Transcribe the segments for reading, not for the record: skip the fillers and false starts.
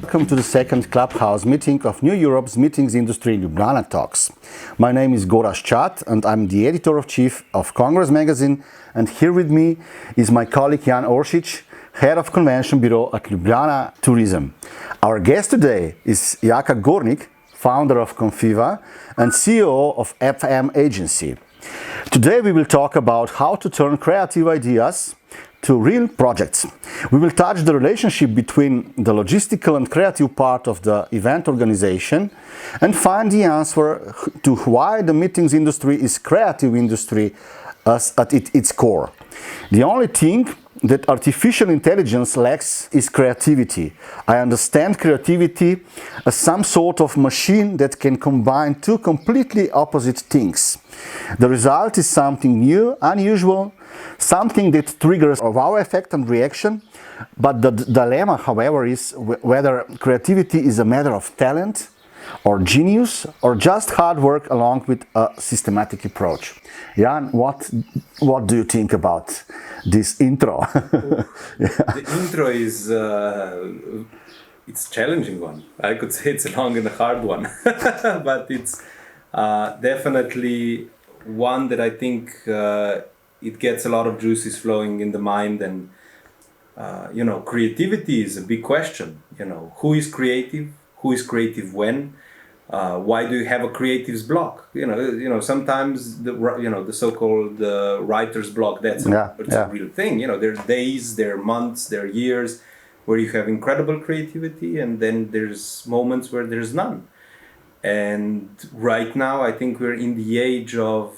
welcome to the second Clubhouse meeting of New Europe's meetings industry Ljubljana Talks. My name is Gorazd Čad and I'm the editor-in-chief of Congress magazine, and here with me is my colleague Jan Oršič, head of convention bureau at Ljubljana Tourism. Our guest today is Jaka Gornik, founder of Confiva and CEO of FM agency. Today we will talk about how to turn creative ideas to real projects. We will touch the relationship between the logistical and creative part of the event organization and find the answer to why the meetings industry is creative industry at its core. The only thing that artificial intelligence lacks is creativity. I understand creativity as some sort of machine that can combine two completely opposite things. The result is something new, unusual, something that triggers a wow effect and reaction, but the dilemma, however, is whether creativity is a matter of talent or genius or just hard work along with a systematic approach. Jan, what do you think about this intro? The intro is it's a challenging one. I could say it's a long and a hard one, but it's definitely one that I think it gets a lot of juices flowing in the mind, and creativity is a big question. Who is creative? Who is creative when? Why do you have a creative's block? Sometimes the so-called writer's block. It's a real thing. There are days, there are months, there are years where you have incredible creativity, and then there's moments where there's none. And right now, I think we're in the age of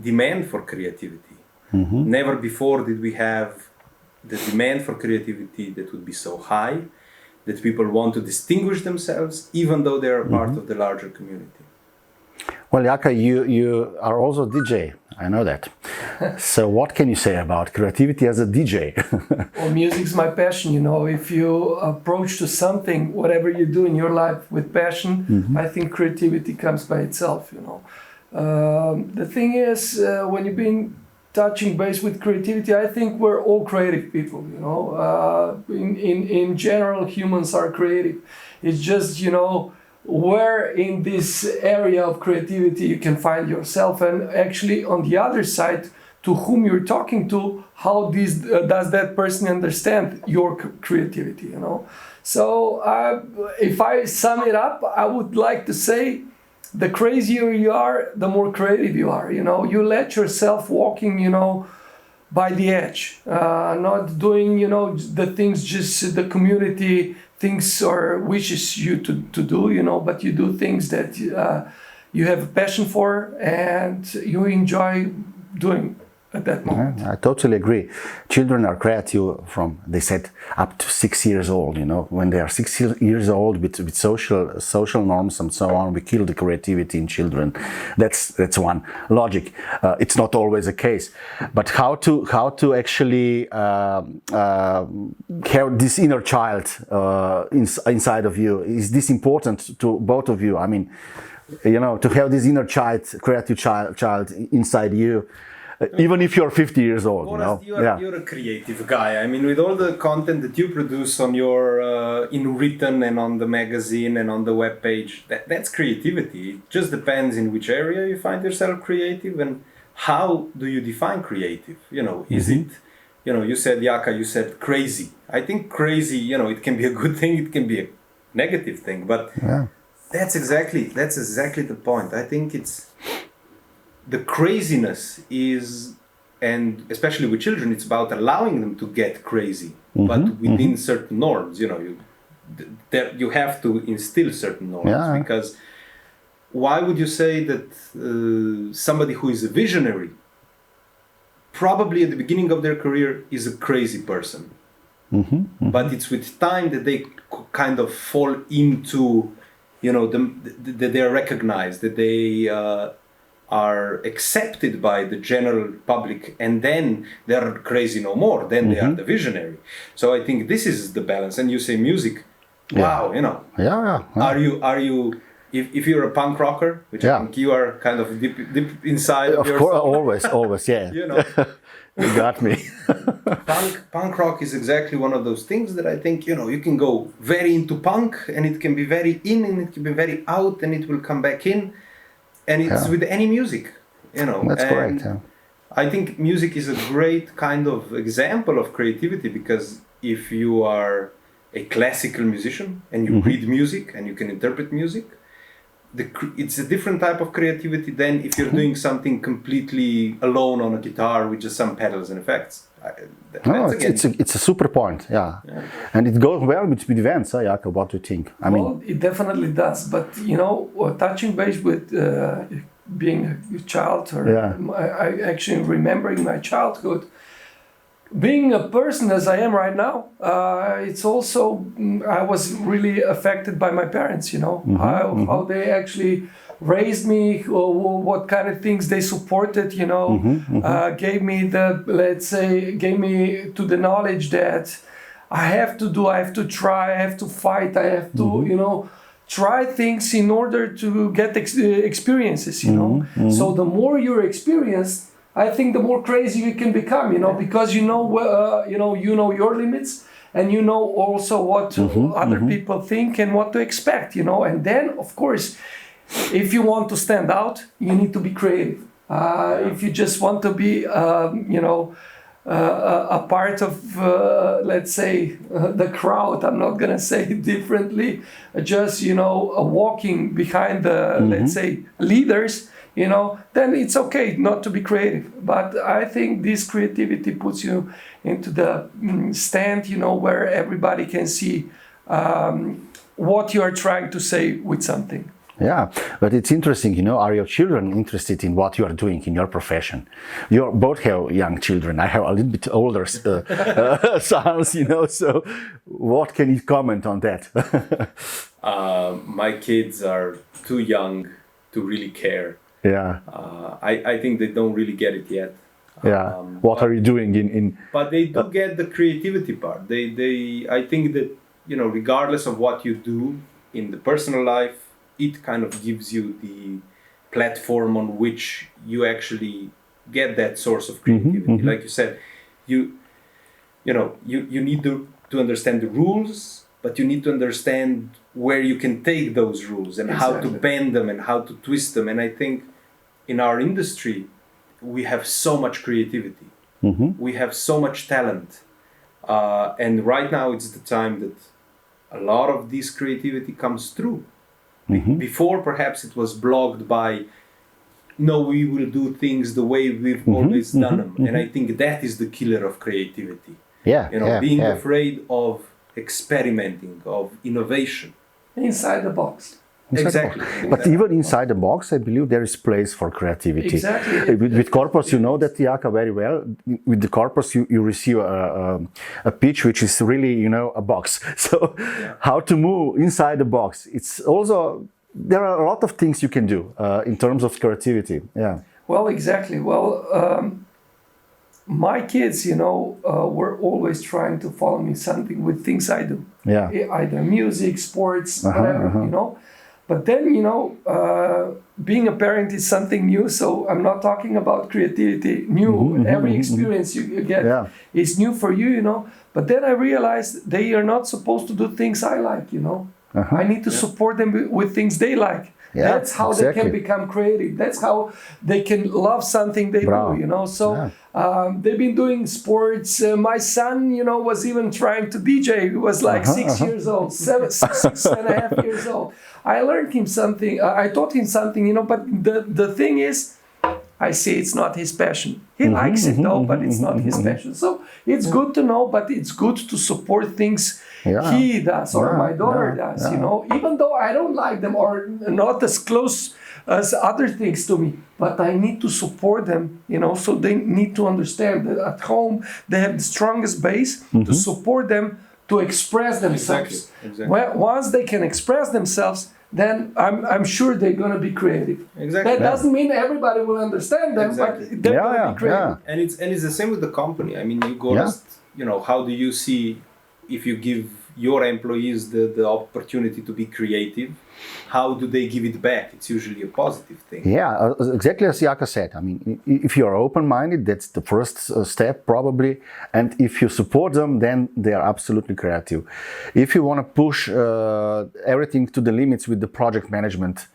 demand for creativity. Mm-hmm. Never before did we have the demand for creativity that would be so high, that people want to distinguish themselves, even though they are part of the larger community. Well, Jaka, you are also a DJ. I know that. So what can you say about creativity as a DJ? Well, music's my passion. If you approach to something, whatever you do in your life with passion, I think creativity comes by itself. The thing is, when you've been touching base with creativity, I think we're all creative people. In general, humans are creative. It's just where in this area of creativity you can find yourself, and actually on the other side, to whom you're talking to, how does that person understand your creativity? So if I sum it up, I would like to say, the crazier you are, the more creative you are. You let yourself walking, by the edge, not doing, the things just the community thinks or wishes you to do, but you do things that you have a passion for and you enjoy doing at that moment. I totally agree. Children are creative from, they said, up to 6 years old. When they are 6 years old with social norms and so on, we kill the creativity in children. That's one logic. It's not always the case, but how to actually have this inner child inside of you? Is this important to both of you? I mean, to have this inner child, creative child inside you. Even if you're 50 years old, you're a creative guy. I mean, with all the content that you produce on your in written and on the magazine and on the web page, that's creativity. It just depends in which area you find yourself creative and how do you define creative. Is it, you said, Jaka, you said crazy. I think crazy, it can be a good thing, it can be a negative thing, but that's exactly the point. I think the craziness is, and especially with children, it's about allowing them to get crazy, but within certain norms. You have to instill certain norms, because why would you say that somebody who is a visionary, probably at the beginning of their career, is a crazy person? But it's with time that they kind of fall into, that they are recognized, that they are accepted by the general public, and then they are crazy no more, then they are the visionary. So I think this is the balance. And you say music, wow, Yeah. Are you if you're a punk rocker, which I think you are kind of deep inside of yourself. Course, always, yeah. You know. You got me. Punk rock is exactly one of those things that I think, you know, you can go very into punk and it can be very in and it can be very out and it will come back in. And it's with any music, you know. That's correct. Yeah. I think music is a great kind of example of creativity, because if you are a classical musician and you read music and you can interpret music, it's a different type of creativity than if you're doing something completely alone on a guitar with just some pedals and effects. It's a super point, and it goes well with events. Jaka, what do you think? I mean, it definitely does. But you know, touching base with being a child, or I actually remembering my childhood. Being a person as I am right now, it's also, I was really affected by my parents, you know, how they actually raised me, what kind of things they supported, you know, gave me gave me to the knowledge that I have to try, I have to fight, I have to, you know, try things in order to get experiences, you know. So the more you're experienced, I think the more crazy you can become, you know, because you know your limits, and you know also what other people think and what to expect, you know. And then, of course, if you want to stand out, you need to be creative. If you just want to be, a part of, let's say, the crowd, I'm not gonna say it differently, just, you know, walking behind the, let's say, leaders, you know, then it's okay not to be creative. But I think this creativity puts you into the stand, you know, where everybody can see what you are trying to say with something. Yeah, but it's interesting, you know, are your children interested in what you are doing in your profession? You both have young children. I have a little bit older sons, you know, so what can you comment on that? My kids are too young to really care. Yeah. I think they don't really get it yet. Yeah. What are you doing in? But they do get the creativity part. I think that, you know, regardless of what you do in the personal life, it kind of gives you the platform on which you actually get that source of creativity. Like you said, you need to understand the rules, but you need to understand where you can take those rules and how to bend them and how to twist them. And I think in our industry, we have so much creativity. We have so much talent. And right now it's the time that a lot of this creativity comes through. Before, perhaps it was blocked by, no, we will do things the way we've always done them. And I think that is the killer of creativity. Being afraid of experimenting, of innovation. Inside the box. Exactly. But even inside the box, I believe there is place for creativity. Exactly. With corpus, you know that, Jaka, very well. With the corpus, you receive a pitch which is really, you know, a box. So how to move inside the box? It's also, there are a lot of things you can do in terms of creativity. Yeah. Well, exactly. Well, my kids, you know, were always trying to follow me something with things I do. Yeah. Either music, sports, whatever, you know. But then, you know, being a parent is something new. So I'm not talking about creativity, new. Every experience you get is new for you, you know. But then I realized they are not supposed to do things I like, you know. I need to support them with things they like. That's how they can become creative. That's how they can love something they do, you know. So they've been doing sports. My son, you know, was even trying to DJ. He was like 6 years old, 6.5 years old. I learned him something. I taught him something, you know. But the thing is, I see it's not his passion. He likes it though, but it's not his passion. So it's good to know, but it's good to support things he does or my daughter does, you know, even though I don't like them or not as close as other things to me, but I need to support them, you know, so they need to understand that at home they have the strongest base to support them to express themselves. Exactly. Once they can express themselves, then I'm sure they're going to be creative. That doesn't mean everybody will understand them, but they're going to be creative. And it's the same with the company. I mean, you Gorazd, you know, how do you see if you give your employees the opportunity to be creative, how do they give it back? It's usually a positive thing. Yeah, exactly as Jaka said. I mean, if you're open-minded, that's the first step probably. And if you support them, then they are absolutely creative. If you want to push everything to the limits with the project management,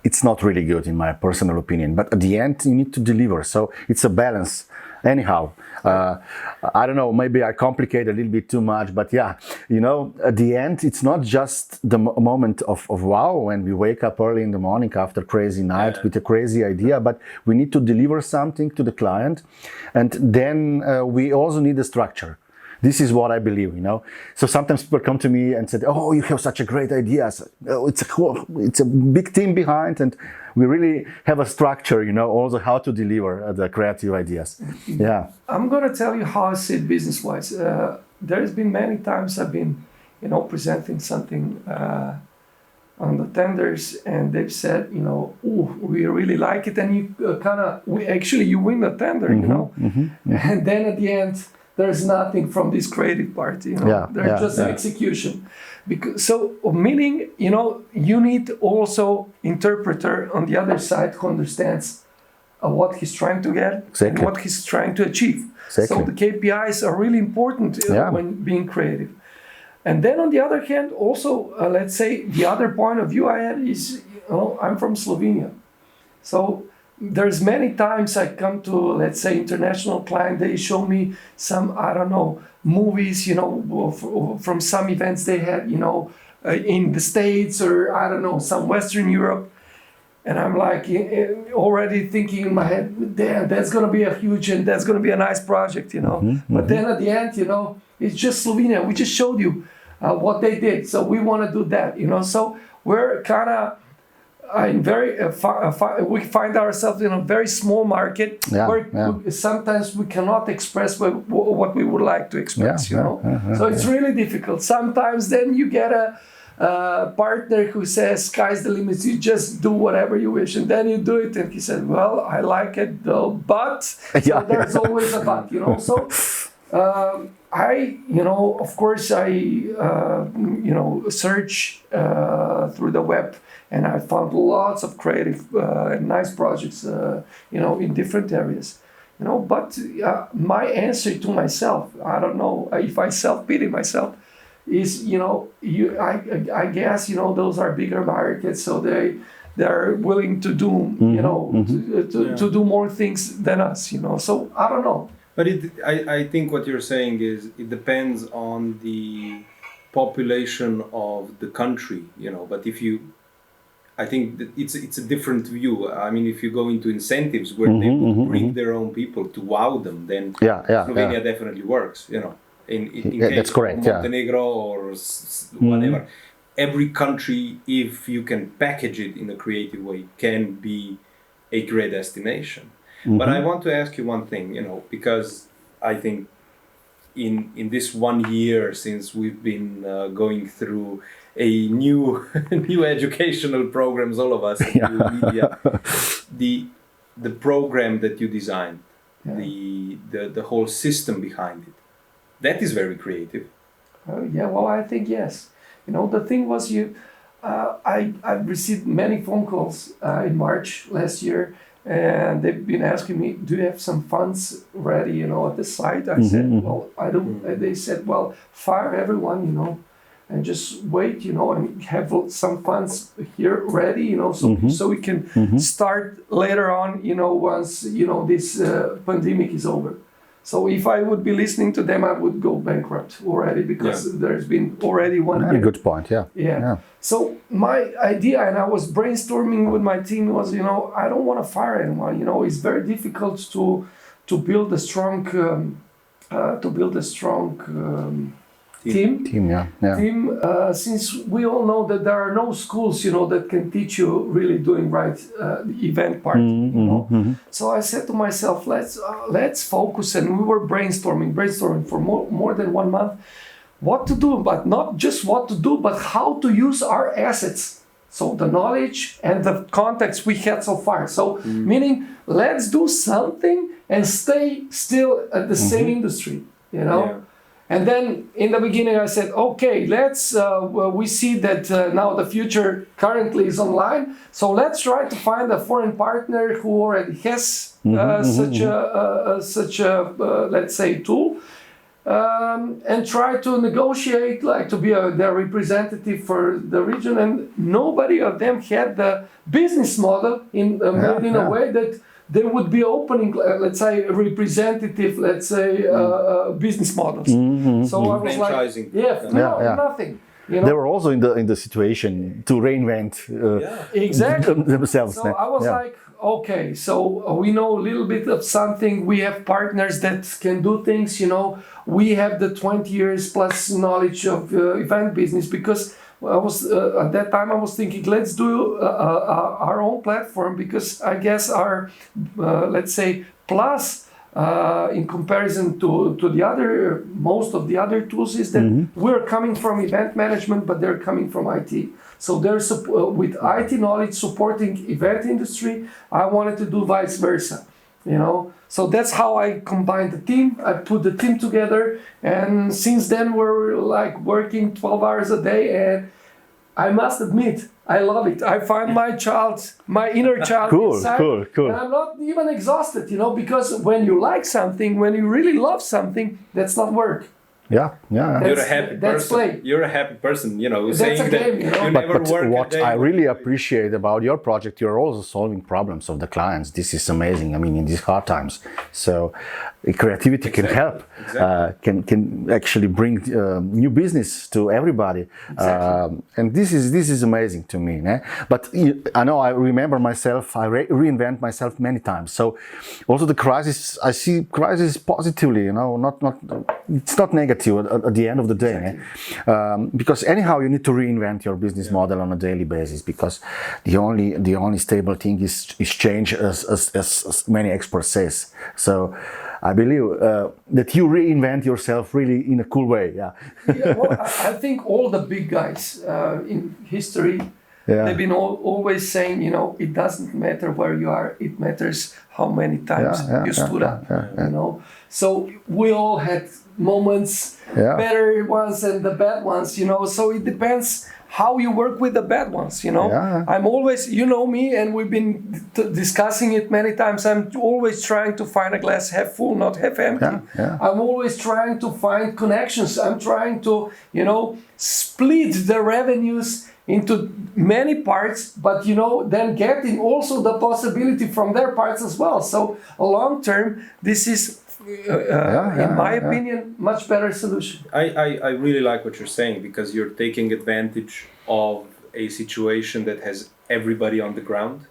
it's not really good in my personal opinion. But at the end, you need to deliver. So it's a balance. Anyhow, I don't know, maybe I complicate a little bit too much, but yeah, you know, at the end, it's not just the moment of wow, when we wake up early in the morning after crazy night with a crazy idea, but we need to deliver something to the client. And then we also need a structure. This is what I believe, you know. So sometimes people come to me and say, "Oh, you have such a great idea. Oh, it's a big team behind, and we really have a structure, you know, also how to deliver the creative ideas." Yeah. I'm gonna tell you how I see it business-wise. There's been many times I've been, you know, presenting something on the tenders, and they've said, you know, "Oh, we really like it," and you you win the tender, you know, and then at the end, there's nothing from this creative part, you know. There's just execution. Meaning, you know, you need also interpreter on the other side who understands what he's trying to get and what he's trying to achieve. So the KPIs are really important when being creative. And then on the other hand, also, let's say the other point of view I had is, you know, I'm from Slovenia. So there's many times I come to, let's say, international client, they show me some, I don't know, movies, you know, from some events they had, you know, in the States or, I don't know, some Western Europe. And I'm like already thinking in my head, damn, that's going to be a huge and that's going to be a nice project, you know. But then at the end, you know, it's just Slovenia. We just showed you what they did. So we want to do that, you know. So we're kind of we find ourselves in a very small market where sometimes we cannot express what we would like to express, you know. So it's really difficult. Sometimes then you get a partner who says, "Sky's the limit, you just do whatever you wish," and then you do it, and he said, "Well, I like it though, but," so there's always a but, you know. So you know, of course, you know, search through the web, and I found lots of creative and nice projects, you know, in different areas, you know. But my answer to myself, I don't know if I self-pity myself, is, you know, I guess, you know, those are bigger markets, so they're willing to do, you know, to do more things than us, you know. So I don't know. But I think what you're saying is it depends on the population of the country, you know. But I think that it's a different view. I mean, if you go into incentives where they would bring their own people to wow them, then Slovenia definitely works, you know. In case that's correct. of Montenegro or whatever. Every country, if you can package it in a creative way, can be a great destination. But I want to ask you one thing, you know, because I think in this 1 year since we've been going through a new educational programs, all of us, new media, the program that you designed, the whole system behind it, that is very creative. Well, I think yes. You know, the thing was, I received many phone calls in March last year. And they've been asking me, "Do you have some funds ready, you know, at the site?" I said, "Well, I don't." They said, "Well, fire everyone, you know, and just wait, you know, and have some funds here ready, you know, so we can start later on, you know, once, you know, this pandemic is over." So if I would be listening to them, I would go bankrupt already, because there's been already one year. Good point, yeah. So my idea, and I was brainstorming with my team, was, you know, I don't want to fire anyone. You know, it's very difficult to build a strong team. Team, since we all know that there are no schools, you know, that can teach you really doing right the event part. You know? So I said to myself, let's focus, and we were brainstorming for more than 1 month, what to do, but not just what to do, but how to use our assets. So the knowledge and the contacts we had so far. So meaning, let's do something and stay still at the same industry, you know. And then in the beginning I said, okay, we see that now the future currently is online, so let's try to find a foreign partner who already has such a let's say, tool, and try to negotiate, like to be their representative for the region. And nobody of them had the business model made in a way that they would be opening, let's say, representative, let's say, business models. So I was like, nothing. You know? They were also in the situation to reinvent exactly themselves. So I was like, okay, so we know a little bit of something. We have partners that can do things. You know, we have the 20 years plus knowledge of event business, because I was at that time I was thinking, let's do our own platform, because I guess our let's say plus in comparison to the other, most of the other tools, is that we're coming from event management, but they're coming from IT. So they're with IT knowledge supporting event industry. I wanted to do vice versa, you know. So that's how I combined the team. I put the team together, and since then we're like working 12 hours a day, and I must admit, I love it. I find my inner child inside. Cool. And I'm not even exhausted, you know, because when you like something, when you really love something, that's not work. Yeah. You're a happy person. Play. You're a happy person, you know. That's saying a game, that you know. you never work what I really appreciate about your project, you're also solving problems of the clients. This is amazing. I mean, in these hard times, so creativity can help, can actually bring new business to everybody, and this is amazing to me. But I know, I remember myself, I reinvent myself many times. So also the crisis, I see crisis positively. You know, not it's not negative at the end of the day, because anyhow you need to reinvent your business model on a daily basis, because the only stable thing is change, as many experts says. So I believe that you reinvent yourself really in a cool way. Well, I think all the big guys in history, they've been always saying, you know, it doesn't matter where you are, it matters how many times you stood up. You know, so we all had moments, better ones and the bad ones, you know, so it depends how you work with the bad ones, you know. I'm always, you know me, and we've been discussing it many times, I'm always trying to find a glass half full, not half empty. I'm always trying to find connections. I'm trying to, you know, split the revenues into many parts, but, you know, then getting also the possibility from their parts as well. So long term, this is in my opinion, much better solution. I really like what you're saying, because you're taking advantage of a situation that has everybody on the ground,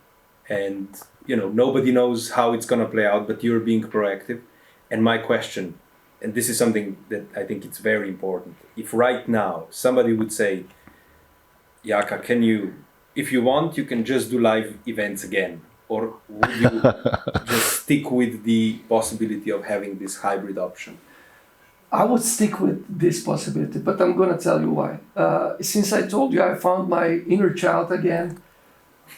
and you know, nobody knows how it's going to play out, but you're being proactive. And my question, and this is something that I think it's very important, if right now somebody would say, Jaka, can you, if you want, you can just do live events again, or would you just stick with the possibility of having this hybrid option? I would stick with this possibility, but I'm going to tell you why. Since I told you I found my inner child again,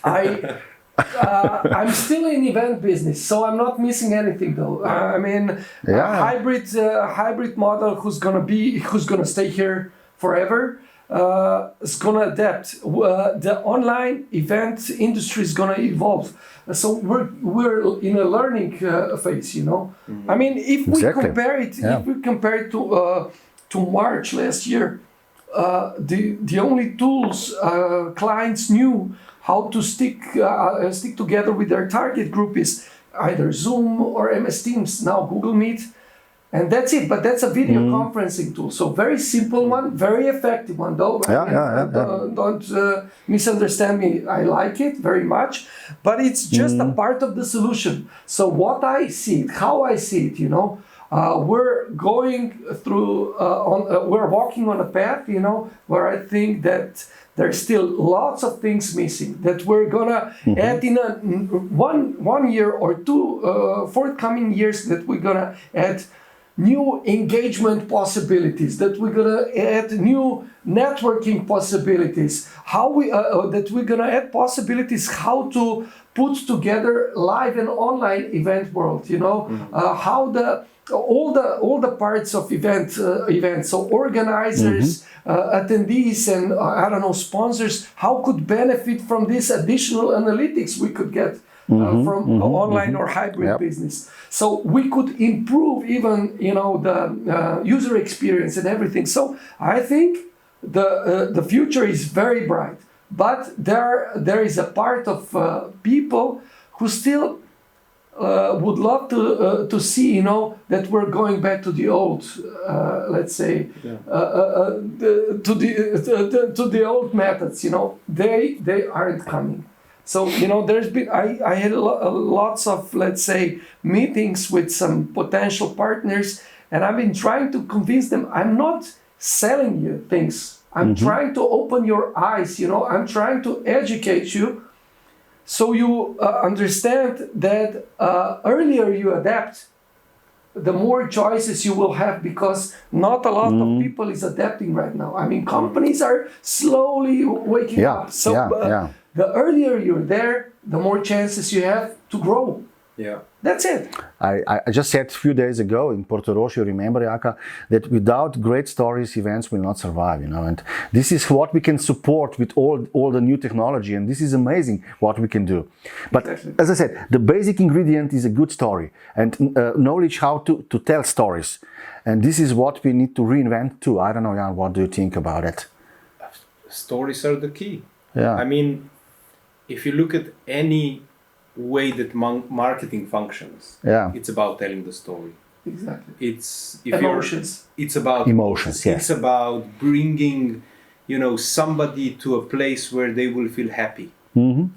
I'm still in event business, so I'm not missing anything though. I mean, a hybrid model who's gonna stay here forever. Is going to adapt. The online event industry is going to evolve. So we're in a learning phase, you know. I mean, if we compare it to March last year, the only tools clients knew how to stick together with their target group is either Zoom or MS Teams. Now Google Meet. And that's it, but that's a video conferencing tool. So very simple one, very effective one though. Don't misunderstand me, I like it very much, but it's just a part of the solution. So what I see it, how I see it, you know, we're going through, we're walking on a path, you know, where I think that there's still lots of things missing that we're gonna add in a one year or two forthcoming years, that we're gonna add new engagement possibilities, that we're gonna add new networking possibilities, that we're gonna add possibilities how to put together live and online event world, you know, how all the parts of events. So organizers, attendees, and I don't know, sponsors. How could benefit from this additional analytics we could get from online or hybrid business? So we could improve even the user experience and everything. So I think the future is very bright. But there is a part of people who still would love to see, that we're going back to the old, let's say, to the old methods. They aren't coming. So there's been I had lots of, let's say, meetings with some potential partners, and I've been trying to convince them I'm not selling you things. I'm trying to open your eyes, I'm trying to educate you so you understand that earlier you adapt, the more choices you will have, because not a lot of people is adapting right now. I mean, companies are slowly waking up. So the earlier you're there, the more chances you have to grow. Yeah. That's it. I just said a few days ago in Porto Rosso, you remember, Jaka, that without great stories, events will not survive, and this is what we can support with all the new technology, and this is amazing what we can do. But as I said, the basic ingredient is a good story and knowledge how to tell stories. And this is what we need to reinvent too. I don't know, Jan, what do you think about it? Stories are the key. Yeah. I mean, if you look at any way that marketing functions, it's about telling the story. Exactly. It's emotions. It's about emotions. Yes. It's about bringing, somebody to a place where they will feel happy.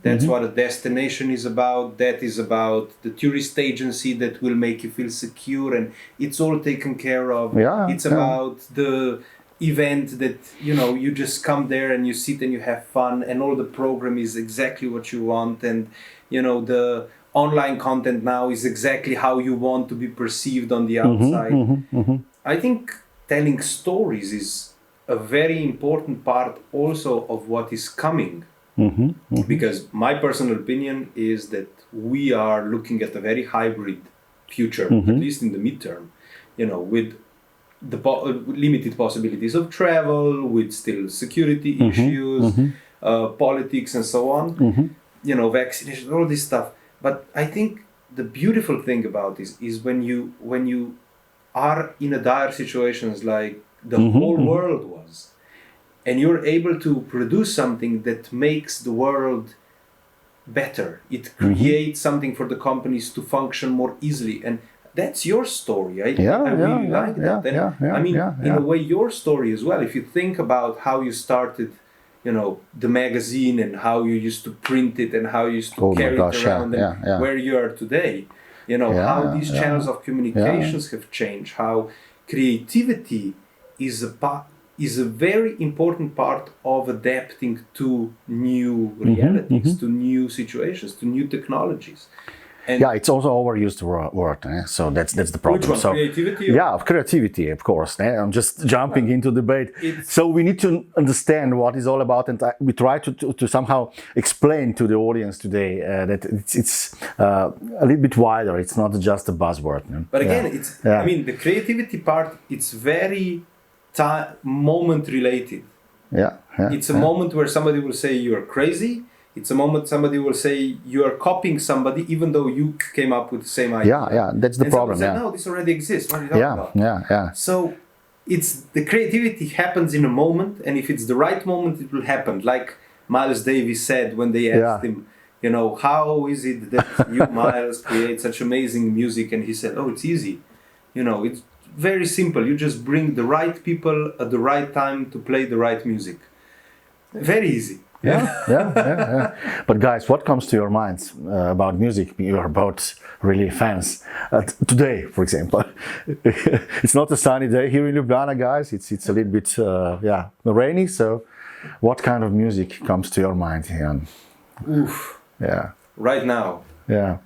That's what a destination is about. That is about the tourist agency that will make you feel secure, and it's all taken care of. It's about the event that you just come there and you sit and you have fun, and all the program is exactly what you want, and the online content now is exactly how you want to be perceived on the outside. I think telling stories is a very important part also of what is coming, because my personal opinion is that we are looking at a very hybrid future, at least in the midterm, with the limited possibilities of travel, with still security issues, politics and so on, vaccination, all this stuff. But I think the beautiful thing about this is when you are in a dire situations like the whole world was, and you're able to produce something that makes the world better. It creates something for the companies to function more easily, and that's your story. I really like that. In a way, your story as well. If you think about how you started, the magazine, and how you used to print it, and how you used to carry it around, and where you are today, how these channels of communications have changed, how creativity is a very important part of adapting to new realities, to new situations, to new technologies. And it's also overused word, so that's the problem. Which one? Creativity? Of creativity, of course. I'm just jumping into debate. So we need to understand what it's all about, and we try to somehow explain to the audience today that it's a little bit wider. It's not just a buzzword. But again, I mean, the creativity part, it's very moment related. It's a moment where somebody will say you're crazy. It's a moment somebody will say you are copying somebody, even though you came up with the same idea. That's the problem. Say, no, this already exists. What are you talking about? So it's the creativity happens in a moment, and if it's the right moment, it will happen. Like Miles Davis said when they asked him, how is it that you, Miles, create such amazing music? And he said, it's easy. It's very simple. You just bring the right people at the right time to play the right music. Very easy. But guys, what comes to your minds about music? You're both really fans. Today, for example, it's not a sunny day here in Ljubljana, guys. It's a little bit rainy. So, what kind of music comes to your mind, Jan? Oof. Yeah. Right now. Yeah.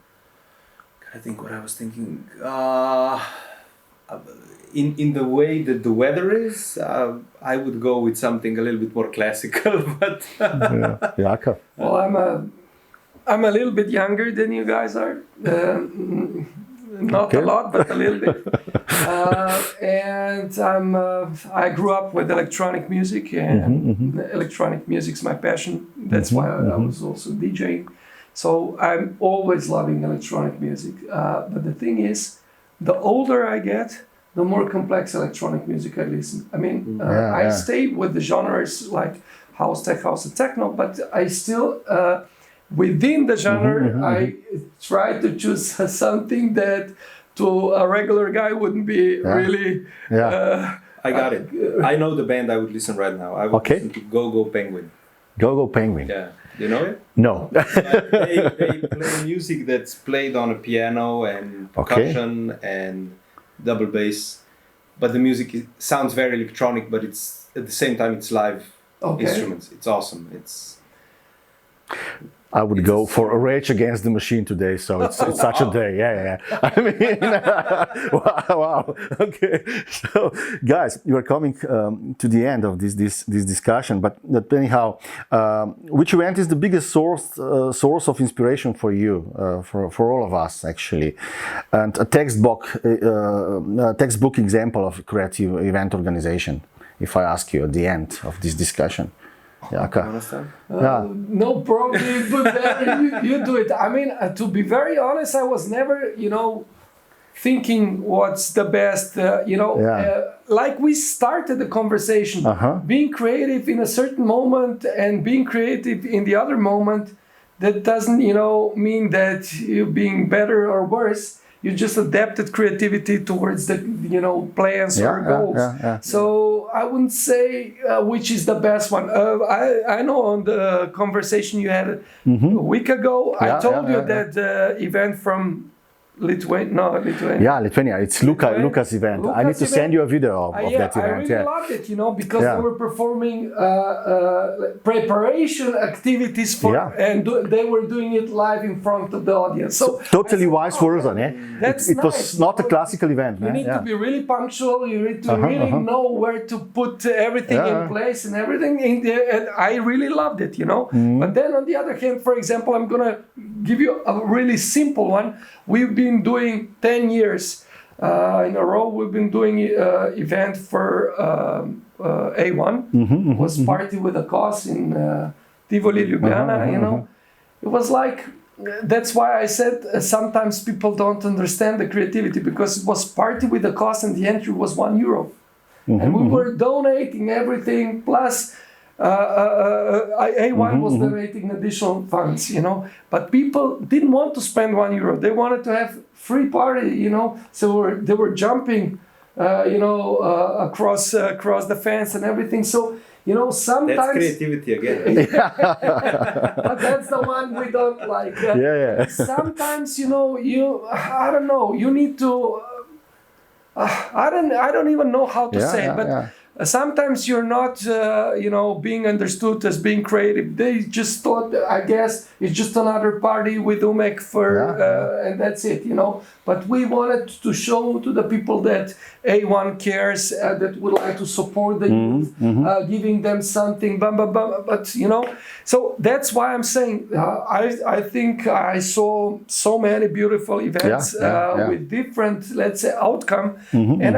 I think what I was thinking. In the way that the weather is, I would go with something a little bit more classical. But Jaka. Well, I'm a little bit younger than you guys are. not a lot, but a little bit. And I grew up with electronic music, and electronic music's my passion. That's why I was also DJing. So I'm always loving electronic music. But the thing is, the older I get, the more complex electronic music I listen. I mean, I stay with the genres like house, tech house, and techno, but I still, within the genre, I try to choose something that to a regular guy wouldn't be really... I got it. I know the band I would listen right now. I would listen to Go Penguin. Go Penguin. Yeah. Do you know it? No. They play music that's played on a piano and percussion and double bass, but the music sounds very electronic, but it's at the same time it's live instruments. It's awesome. I would go for a Rage Against the Machine today, so it's such a day. Yeah. I mean, wow. Okay. So, guys, you are coming to the end of this discussion. But anyhow, which event is the biggest source of inspiration for you, for all of us, actually, and a textbook example of creative event organization? If I ask you at the end of this discussion. Jaka. No, probably, but you do it. I mean, to be very honest, I was never, thinking what's the best, like we started the conversation, being creative in a certain moment and being creative in the other moment, that doesn't, mean that you're being better or worse. You just adapted creativity towards the, plans or goals. So I wouldn't say which is the best one. I know on the conversation you had a week ago, I told you that the event from Lithuania. Yeah, Lithuania. It's Luca's event. I need to send you a video of that event. I really loved it, because they were performing preparation activities for, and they were doing it live in front of the audience. So totally vice versa. It nice. was not a classical event. You need to be really punctual. You need to really know where to put everything in place and everything in there. And I really loved it, But then on the other hand, for example, I'm gonna give you a really simple one. We've been doing 10 years in a row. We've been doing event for A1. Was Party with a Cause in Tivoli, Ljubljana, It was like, that's why I said sometimes people don't understand the creativity, because it was Party with a Cause and the entry was €1. And we were donating everything, plus A1 was donating additional funds, but people didn't want to spend €1. They wanted to have free party, so they were jumping, across the fence and everything. So, sometimes... That's creativity again. But that's the one we don't like. Sometimes, I don't know, you need to... I don't even know how to say it, but sometimes you're not, being understood as being creative. They just thought, I guess, it's just another party with Umek and that's it, But we wanted to show to the people that A1 cares, that would like to support the youth, giving them something, but, so that's why I'm saying, I think I saw so many beautiful events with different, let's say, outcome. And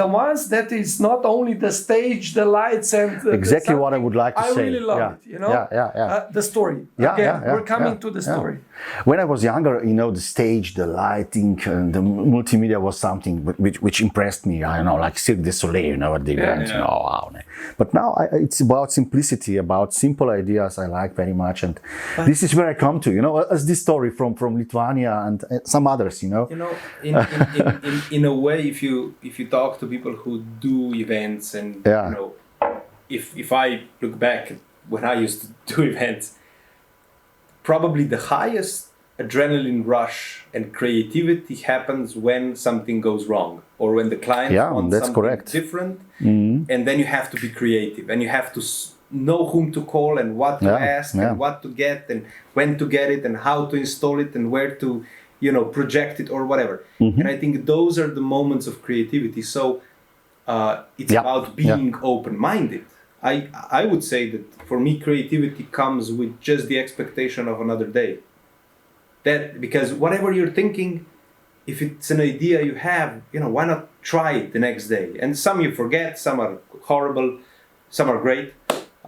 the ones that is not only the stage, the lights, and exactly what I would like to say. I really love it, the story. We're coming to the story. When I was younger, the stage, the lighting, and the multimedia was something which impressed me. I don't know, like Cirque du Soleil, at the event. Wow. But now it's about simplicity, about simple ideas I like very much, and this is where I come to, as this story from Lithuania and some others, in a way, if you talk to people who do events, and if I look back when I used to do events, probably the highest adrenaline rush and creativity happens when something goes wrong, or when the client wants something different, and then you have to be creative, and you have to know whom to call and what to ask and what to get and when to get it and how to install it and where to project it or whatever. And I think those are the moments of creativity. So it's about being open-minded. I would say that for me, creativity comes with just the expectation of another day. That because whatever you're thinking, if it's an idea you have, why not try it the next day? And some you forget, some are horrible, some are great.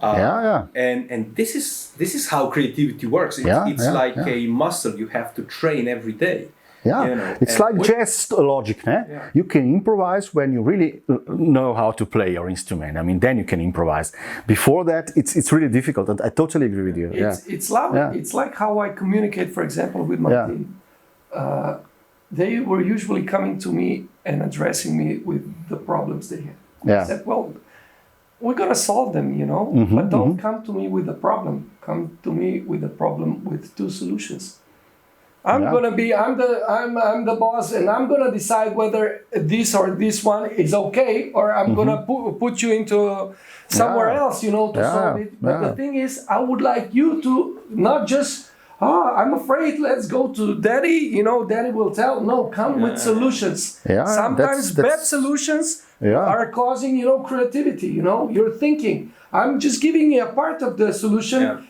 And this is how creativity works. It's like a muscle you have to train every day. It's like jazz logic. You can improvise when you really know how to play your instrument. I mean, then you can improvise. Before that, it's really difficult, and I totally agree with you. It's lovely. It's like how I communicate, for example, with my team. They were usually coming to me and addressing me with the problems they had. I said, well, we're gonna solve them, but don't come to me with a problem. Come to me with a problem with 2 solutions. I'm the boss, and I'm gonna decide whether this or this one is okay, or I'm gonna put you into somewhere else, to solve it. But the thing is, I would like you to not just, I'm afraid, let's go to daddy, daddy will tell. No, come with solutions. Sometimes bad solutions are causing, creativity, you're thinking. I'm just giving you a part of the solution.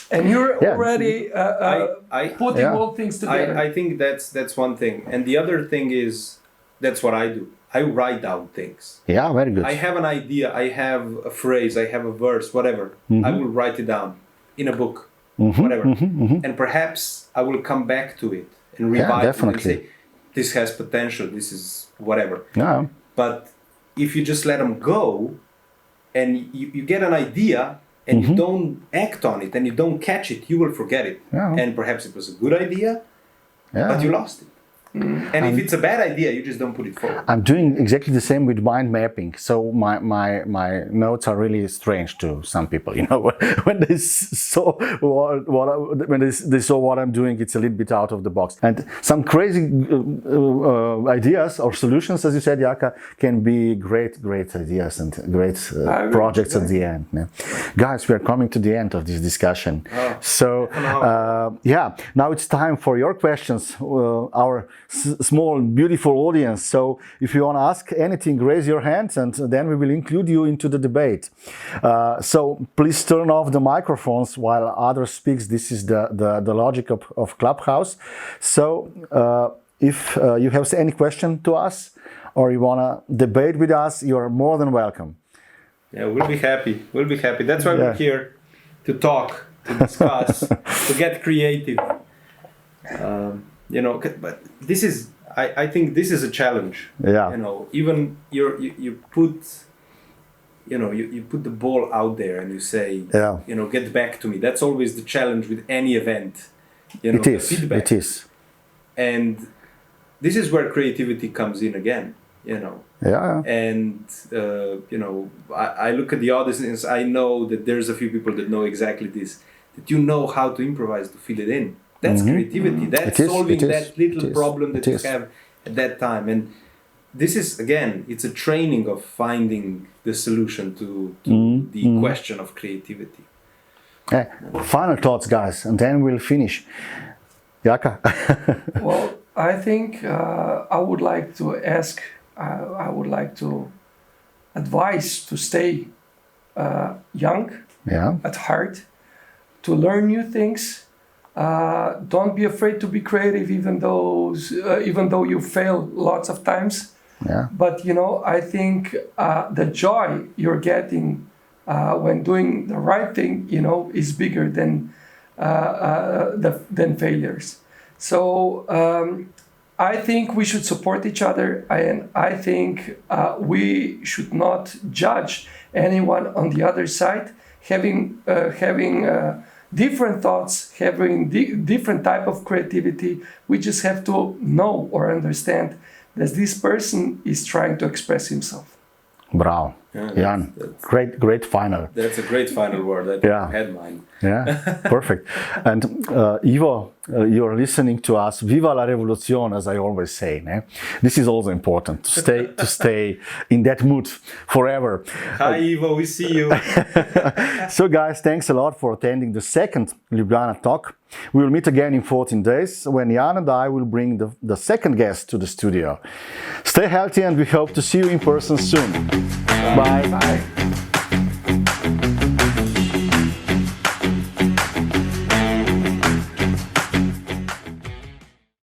And you're already putting all things together. I think that's one thing. And the other thing is, that's what I do. I write down things. Yeah, very good. I have an idea, I have a phrase, I have a verse, whatever. I will write it down in a book, whatever. And perhaps I will come back to it and revise it and say, this has potential, this is whatever. But if you just let them go, and you get an idea, and you don't act on it, and you don't catch it, you will forget it. And perhaps it was a good idea, but you lost it. And if it's a bad idea, you just don't put it forward. I'm doing exactly the same with mind mapping. So my notes are really strange to some people. When they saw they saw what I'm doing, it's a little bit out of the box. And some crazy ideas or solutions, as you said, Jaka, can be great ideas and great projects at the end. Guys, we are coming to the end of this discussion. So now it's time for your questions. Our small beautiful audience, so if you want to ask anything, raise your hands, and then we will include you into the debate. So please turn off the microphones while others speak. This is the logic of Clubhouse. So if you have any question to us, or you want to debate with us, you are more than welcome. We'll be happy. That's why we're here, to talk, to discuss, to get creative. But this is, I think this is a challenge. Even you put the ball out there and you say, get back to me. That's always the challenge with any event. It is. And this is where creativity comes in again. And I look at the audience. I know that there's a few people that know exactly this. That how to improvise to fill it in. That's creativity. That's solving that little problem that you have at that time. And this is, again, it's a training of finding the solution to the question of creativity. Final thoughts, guys, and then we'll finish. Jaka. Well, I think I would like to ask, I would like to advise to stay young at heart, to learn new things. Don't be afraid to be creative, even though you fail lots of times. But I think the joy you're getting when doing the right thing, is bigger than failures. So I think we should support each other, and I think we should not judge anyone on the other side, having different thoughts, having different type of creativity. We just have to know or understand that this person is trying to express himself. Bravo. Jan, great final. That's a great final word. I had mine. Perfect. And Ivo, you're listening to us. Viva la revoluzione, as I always say. This is also important, to stay in that mood forever. Hi Ivo, we see you. So guys, thanks a lot for attending the second Ljubljana Talk. We will meet again in 14 days when Jan and I will bring the second guest to the studio. Stay healthy, and we hope to see you in person soon. Bye. Bye.